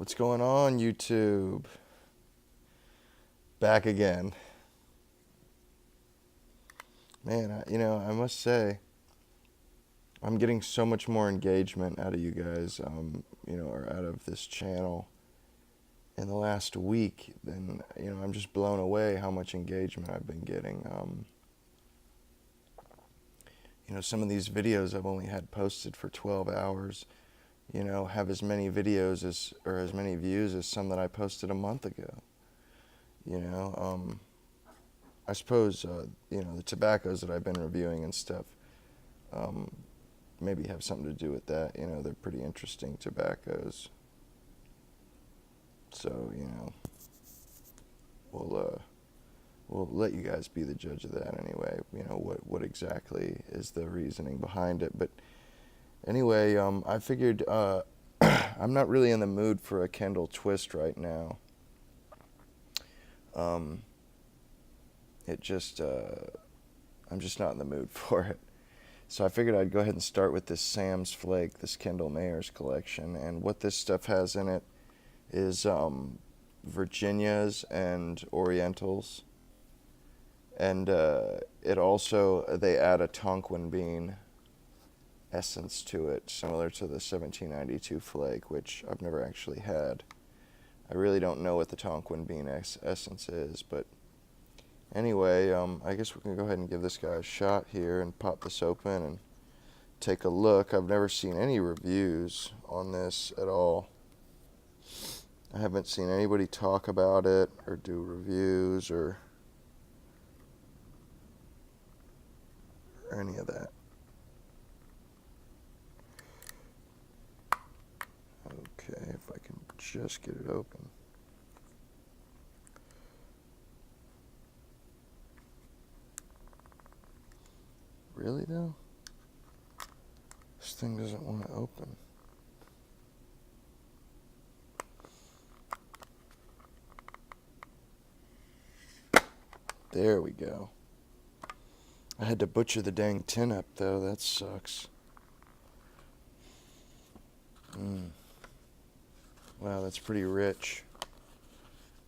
What's going on, YouTube? Back again. Man, I must say, I'm getting so much more engagement out of you guys, or out of this channel in the last week. Than, I'm just blown away how much engagement I've been getting. Some of these videos I've only had posted for 12 hours, have as many videos or as many views as some that I posted a month ago. I suppose, the tobaccos that I've been reviewing and stuff, maybe have something to do with that. They're pretty interesting tobaccos. So, we'll let you guys be the judge of that anyway. What exactly is the reasoning behind it. But anyway, I figured I'm not really in the mood for a Kendall twist right now. I'm just not in the mood for it. So I figured I'd go ahead and start with this Sam's Flake, this Kendall Mayer's collection. And what this stuff has in it is Virginias and Orientals. And it also, they add a Tonquin bean essence to it, similar to the 1792 Flake, which I've never actually had. I really don't know what the Tonquin bean essence is, but anyway, I guess we can go ahead and give this guy a shot here and pop this open and take a look. I've never seen any reviews on this at all. I haven't seen anybody talk about it or do reviews or any of that. Okay, if I can just get it open. Really though? This thing doesn't want to open. There we go. I had to butcher the dang tin up though, that sucks. Wow, that's pretty rich.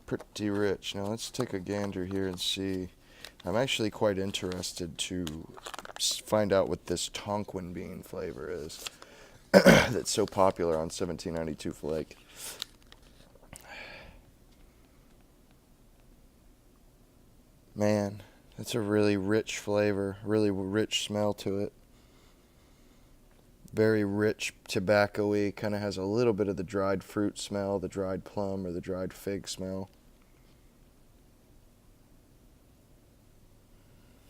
Pretty rich. Now let's take a gander here and see. I'm actually quite interested to find out what this Tonquin bean flavor is that's so popular on 1792 Flake. Man, that's a really rich flavor, really rich smell to it. Very rich, tobacco-y, kind of has a little bit of the dried fruit smell, the dried plum or the dried fig smell.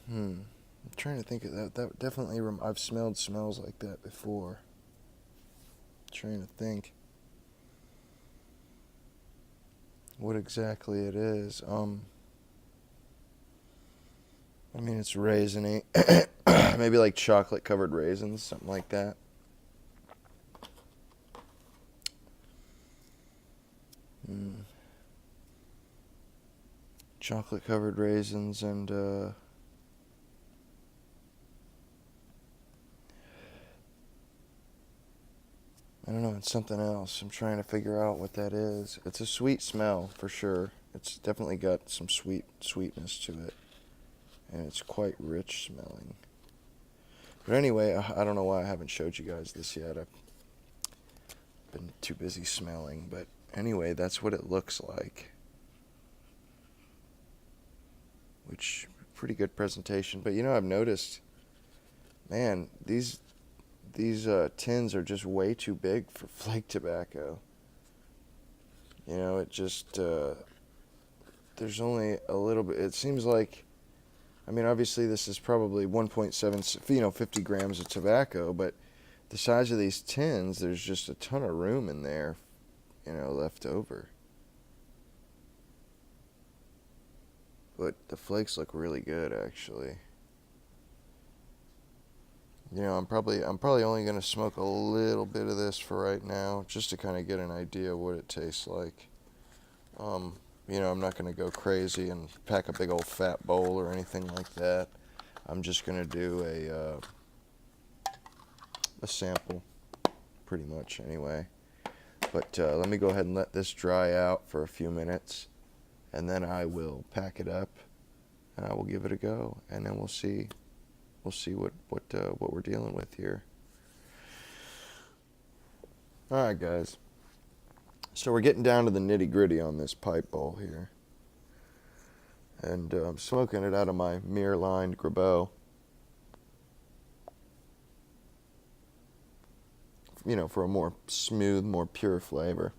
I'm trying to think of that. That definitely, I've smelled smells like that before. I'm trying to think what exactly it is. I mean, it's raisiny. Maybe like chocolate-covered raisins, something like that. Chocolate-covered raisins and I don't know, it's something else. I'm trying to figure out what that is. It's a sweet smell, for sure. It's definitely got some sweetness to it. And it's quite rich smelling. But anyway, I don't know why I haven't showed you guys this yet. I've been too busy smelling. But anyway, that's what it looks like. Which, pretty good presentation. But I've noticed, man, these tins are just way too big for flake tobacco. It just, there's only a little bit. It seems like, I mean, obviously this is probably 1.7, 50 grams of tobacco, but the size of these tins, there's just a ton of room in there, left over. But the flakes look really good, actually. I'm probably only going to smoke a little bit of this for right now, just to kind of get an idea of what it tastes like. I'm not going to go crazy and pack a big old fat bowl or anything like that. I'm just going to do a sample, pretty much anyway. But let me go ahead and let this dry out for a few minutes, and then I will pack it up and I will give it a go, and then we'll see what we're dealing with here. All right, guys. So we're getting down to the nitty-gritty on this pipe bowl here. And I'm smoking it out of my mirror-lined Grabo. You know, for a more smooth, more pure flavor.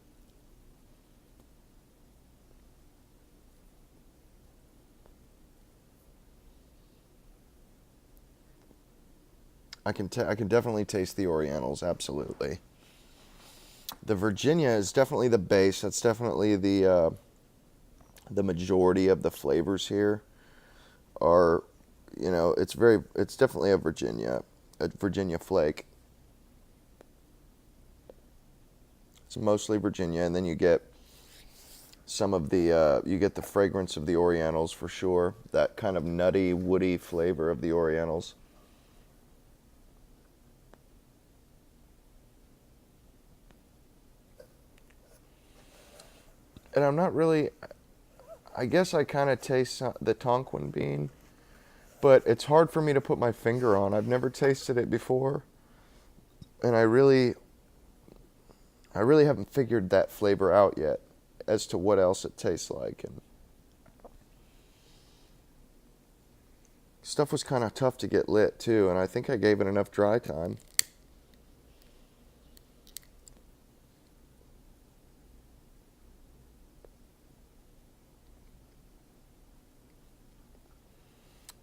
I can definitely taste the Orientals, absolutely. The Virginia is definitely the base. That's definitely the majority of the flavors here are, you know, it's definitely a Virginia flake. It's mostly Virginia, and then you get some of the you get the fragrance of the Orientals for sure. That kind of nutty, woody flavor of the Orientals. And I'm not really, I guess I kind of taste the Tonquin bean, but it's hard for me to put my finger on. I've never tasted it before, and I really haven't figured that flavor out yet as to what else it tastes like. And stuff was kind of tough to get lit too, and I think I gave it enough dry time.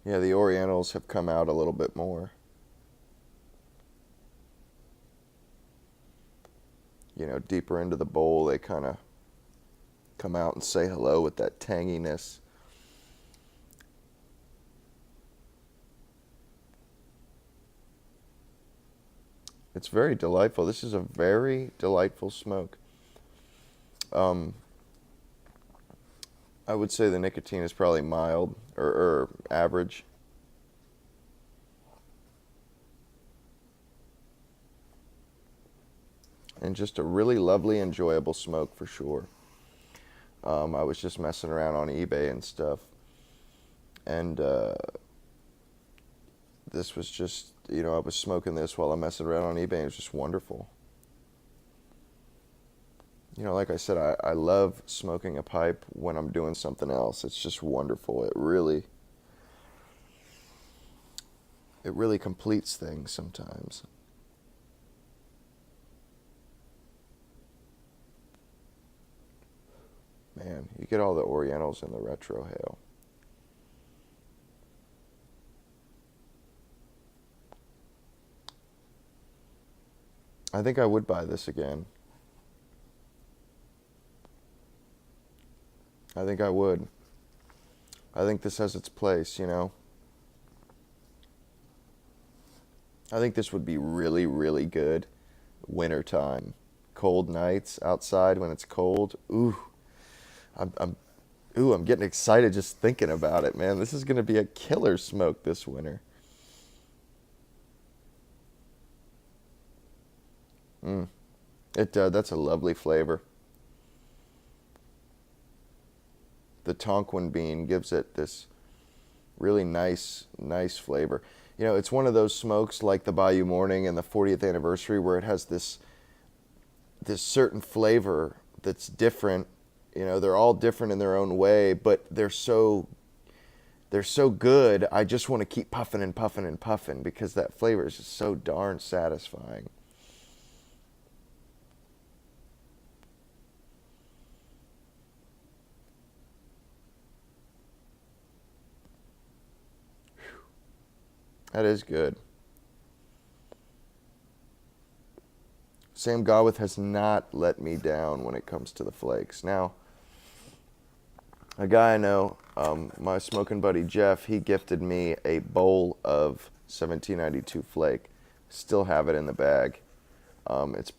Yeah, the Orientals have come out a little bit more. You know, deeper into the bowl, they kind of come out and say hello with that tanginess. It's very delightful. This is a very delightful smoke. I would say the nicotine is probably mild or average. And just a really lovely, enjoyable smoke for sure. I was just messing around on eBay and stuff. And this was just, you know, I was smoking this while I'm messing around on eBay, and it was just wonderful. You know, like I said, I love smoking a pipe when I'm doing something else. It's just wonderful. It really completes things sometimes. Man, you get all the Orientals in the retro hail. I think I would buy this again. I think I would. I think this has its place, you know. I think this would be really, really good wintertime. Cold nights outside when it's cold. Ooh, I'm getting excited just thinking about it, man. This is going to be a killer smoke this winter. That's a lovely flavor. The Tonquin bean gives it this really nice flavor. You know, it's one of those smokes like the Bayou Morning and the 40th anniversary where it has this certain flavor that's different. You know, they're all different in their own way, but they're so good. I just want to keep puffing and puffing and puffing because that flavor is just so darn satisfying. That is good. Sam Gawith has not let me down when it comes to the flakes. Now, a guy I know, my smoking buddy Jeff, he gifted me a bowl of 1792 flake. Still have it in the bag. It's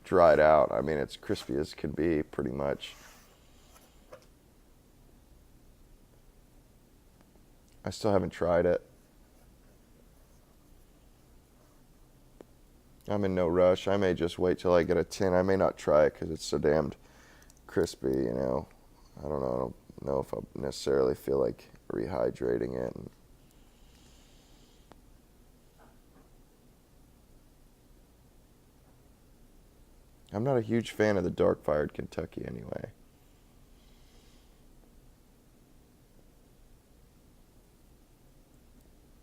dried out. I mean, it's crispy as can be, pretty much. I still haven't tried it. I'm in no rush. I may just wait till I get a tin. I may not try it because it's so damned crispy, you know. I don't know. I don't know if I necessarily feel like rehydrating it. I'm not a huge fan of the dark-fired Kentucky anyway.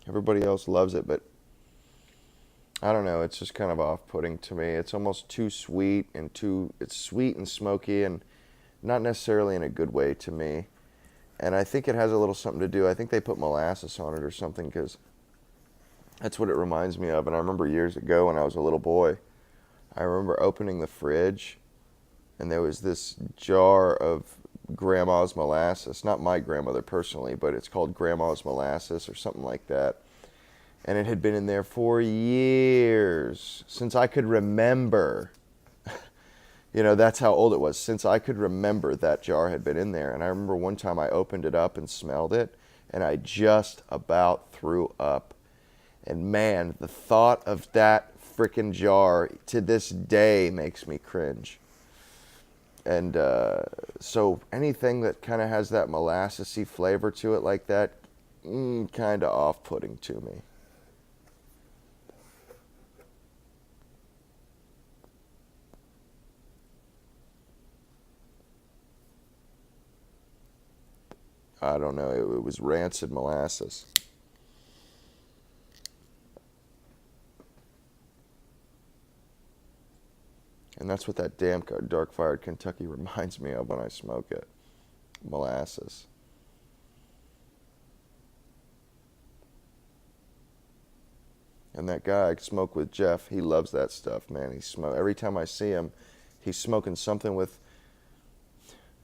Everybody else loves it, but I don't know. It's just kind of off-putting to me. It's almost too sweet and it's sweet and smoky and not necessarily in a good way to me. And I think it has a little something to do. I think they put molasses on it or something because that's what it reminds me of. And I remember years ago when I was a little boy, I remember opening the fridge and there was this jar of grandma's molasses. Not my grandmother personally, but it's called grandma's molasses or something like that. And it had been in there for years, since I could remember. You know, that's how old it was. Since I could remember, that jar had been in there. And I remember one time I opened it up and smelled it, and I just about threw up. And man, the thought of that frickin' jar to this day makes me cringe. And so anything that kind of has that molassesy flavor to it like that, kind of off-putting to me. I don't know. It was rancid molasses. And that's what that damn dark-fired Kentucky reminds me of when I smoke it. Molasses. And that guy I smoke with, Jeff, he loves that stuff, man. Every time I see him, he's smoking something with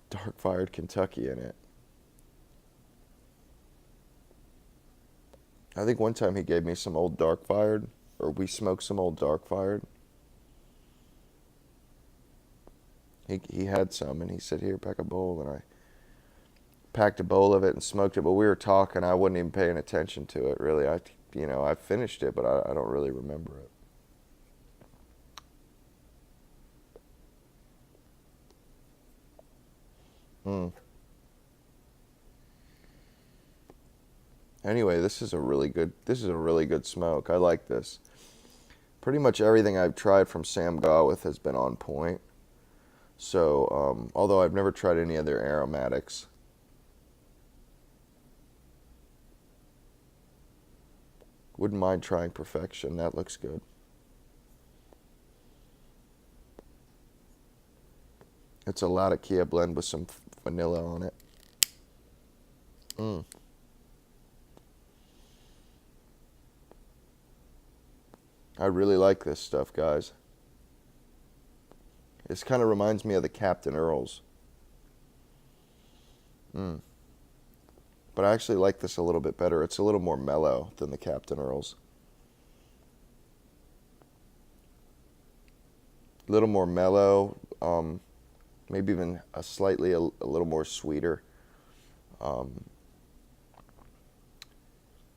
dark-fired Kentucky in it. I think one time he gave me some old dark-fired, or we smoked some old dark-fired. He had some, and he said, here, pack a bowl, and I packed a bowl of it and smoked it, but we were talking, I wasn't even paying attention to it, really. I finished it, but I don't really remember it. Anyway, this is a really good smoke. I like this. Pretty much everything I've tried from Sam Gawith has been on point. So, although I've never tried any of their aromatics. Wouldn't mind trying Perfection. That looks good. It's a Latakia blend with some vanilla on it. I really like this stuff, guys. This kind of reminds me of the Captain Earls. But I actually like this a little bit better. It's a little more mellow than the Captain Earls. A little more mellow, maybe even a little more sweeter.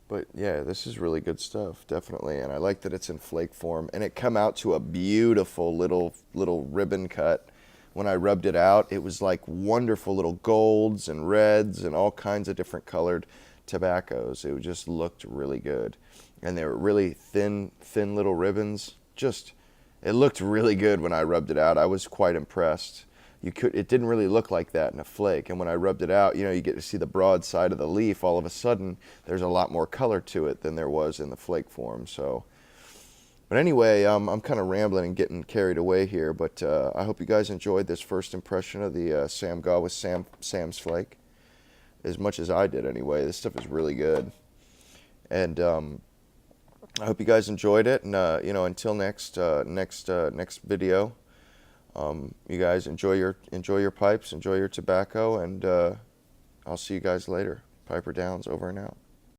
But yeah, this is really good stuff, definitely. And I like that it's in flake form. And it come out to a beautiful little ribbon cut. When I rubbed it out, it was like wonderful little golds and reds and all kinds of different colored tobaccos. It just looked really good. And they were really thin little ribbons. It looked really good when I rubbed it out. I was quite impressed. It didn't really look like that in a flake. And when I rubbed it out, you get to see the broad side of the leaf. All of a sudden, there's a lot more color to it than there was in the flake form. So, but anyway, I'm kind of rambling and getting carried away here. But I hope you guys enjoyed this first impression of the Sam Gawith Sam's Flake, as much as I did anyway. This stuff is really good. And I hope you guys enjoyed it. And until next video. You guys enjoy your pipes, enjoy your tobacco, and I'll see you guys later. Piper Downs, over and out.